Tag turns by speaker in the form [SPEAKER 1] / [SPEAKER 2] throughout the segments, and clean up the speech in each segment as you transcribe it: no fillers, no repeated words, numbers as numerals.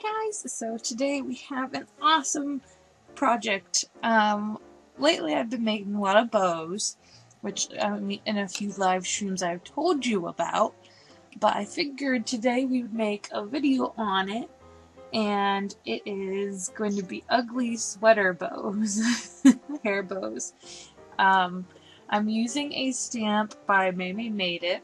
[SPEAKER 1] Hi guys! So today we have an awesome project. Lately I've been making a lot of bows, which in a few live streams I've told you about, but I figured today we would make a video on it, and it is going to be ugly sweater bows, hair bows. I'm using a stamp by MayMay Made It.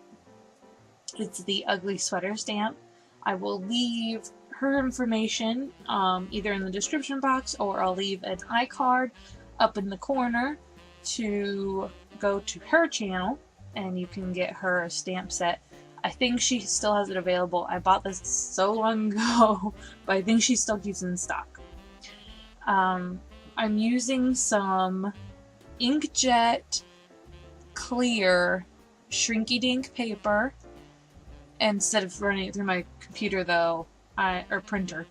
[SPEAKER 1] It's the ugly sweater stamp. I will leave her information either in the description box, or I'll leave an iCard up in the corner to go to her channel and you can get her stamp set. I think she still has it available. I bought this so long ago, but I think she still keeps it in stock. I'm using some inkjet clear shrinky dink paper instead of running it through my computer though, or printer.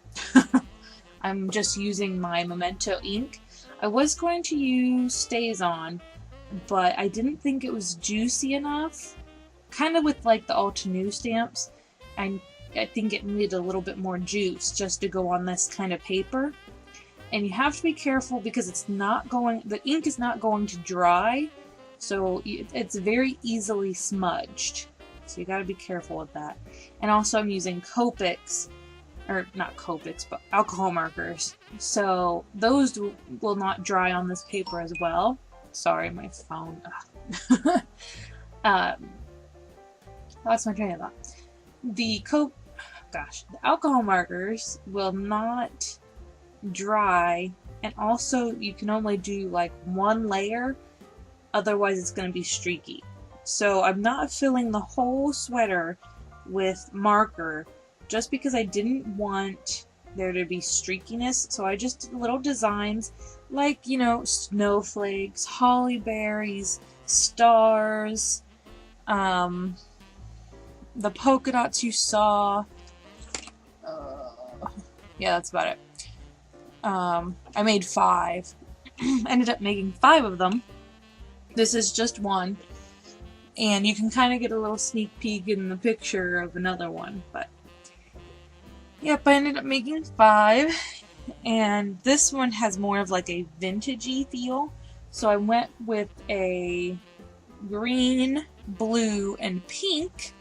[SPEAKER 1] I'm just using my Memento ink. I was going to use StazOn, but I didn't think it was juicy enough. Kind of with like the Altenew stamps, I think it needed a little bit more juice just to go on this kind of paper. And you have to be careful because the ink is not going to dry, so it's very easily smudged. So you gotta be careful with that. And also I'm using Copics, or not Copics, but alcohol markers. So those will not dry on this paper as well. Sorry, my phone. That's my train of thought. The alcohol markers will not dry, and also you can only do like one layer, otherwise it's going to be streaky. So I'm not filling the whole sweater with marker just because I didn't want there to be streakiness. So I just did little designs like, you know, snowflakes, holly berries, stars, the polka dots you saw. Yeah, that's about it. I made 5. Ended up making 5 of them. This is just one. And you can kind of get a little sneak peek in the picture of another one, but yep, I ended up making 5, and this one has more of like a vintagey feel, so I went with a green, blue, and pink,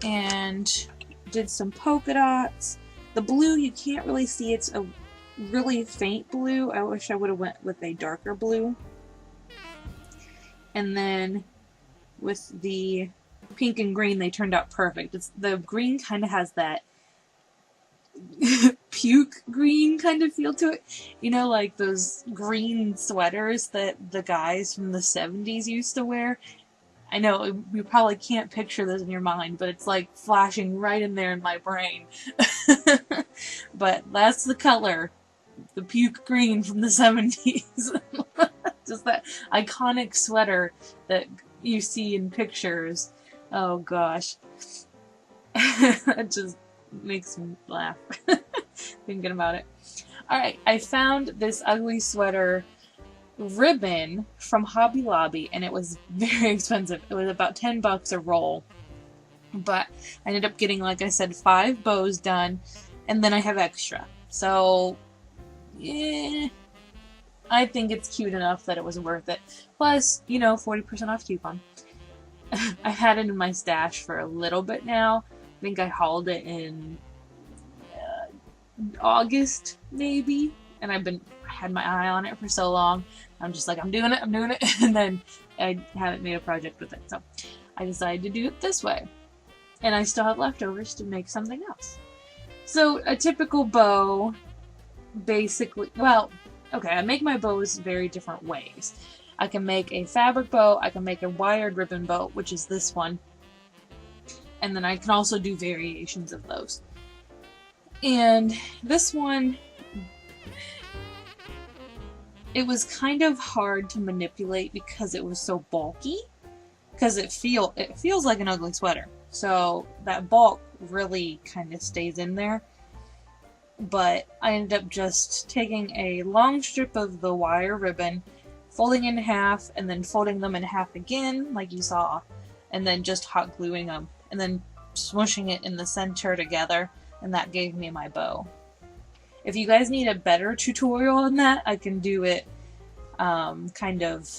[SPEAKER 1] and did some polka dots. The blue you can't really see, it's a really faint blue. I wish I would have went with a darker blue. And then with the pink and green, they turned out perfect. The green kind of has that puke green kind of feel to it. You know, like those green sweaters that the guys from the 70s used to wear? I know, you probably can't picture this in your mind, but it's like flashing right in there in my brain. But that's the color. The puke green from the 70s. Just that iconic sweater that you see in pictures. Oh gosh. It just makes me laugh thinking about it. Alright, I found this ugly sweater ribbon from Hobby Lobby, and it was very expensive. It was about 10 bucks a roll. But I ended up getting, like I said, 5 bows done, and then I have extra. So, yeah, I think it's cute enough that it was worth it. Plus, you know, 40% off coupon. I've had it in my stash for a little bit now. I think I hauled it in August, maybe. And I had my eye on it for so long. I'm just like, I'm doing it. And then I haven't made a project with it. So I decided to do it this way. And I still have leftovers to make something else. So a typical bow, basically, well, okay, I make my bows very different ways. I can make a fabric bow, I can make a wired ribbon bow, which is this one. And then I can also do variations of those. And this one, it was kind of hard to manipulate because it was so bulky. Because it feels like an ugly sweater. So that bulk really kind of stays in there. But I ended up just taking a long strip of the wire ribbon, folding in half, and then folding them in half again, like you saw, and then just hot gluing them, and then smushing it in the center together, and that gave me my bow. If you guys need a better tutorial on that, I can do it kind of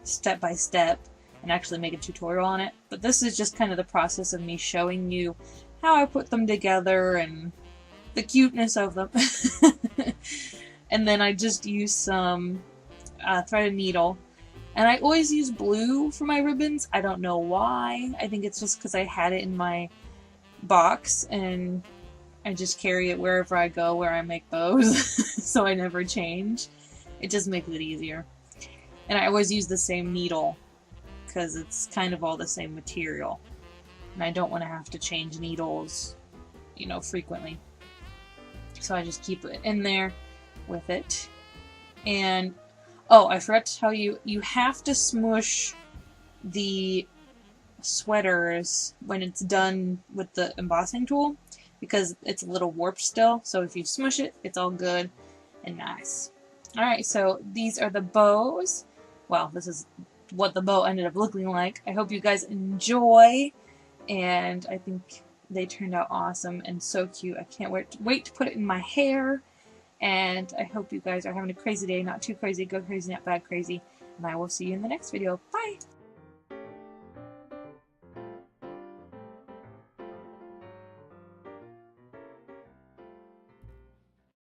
[SPEAKER 1] step by step and actually make a tutorial on it. But this is just kind of the process of me showing you how I put them together and the cuteness of them. And then I just use some threaded needle. And I always use blue for my ribbons. I don't know why. I think it's just because I had it in my box and I just carry it wherever I go where I make bows. So I never change. It just makes it easier. And I always use the same needle because it's kind of all the same material. And I don't want to have to change needles, you know, frequently. So I just keep it in there with it. And oh, I forgot to tell you, you have to smush the sweaters when it's done with the embossing tool because it's a little warped still. So if you smush it, it's all good and nice. Alright, so these are the bows. Well, this is what the bow ended up looking like. I hope you guys enjoy, and I think they turned out awesome and so cute. I can't wait to put it in my hair, and I hope you guys are having a crazy day. Not too crazy, go crazy, not bad crazy, and I will see you in the next video. Bye!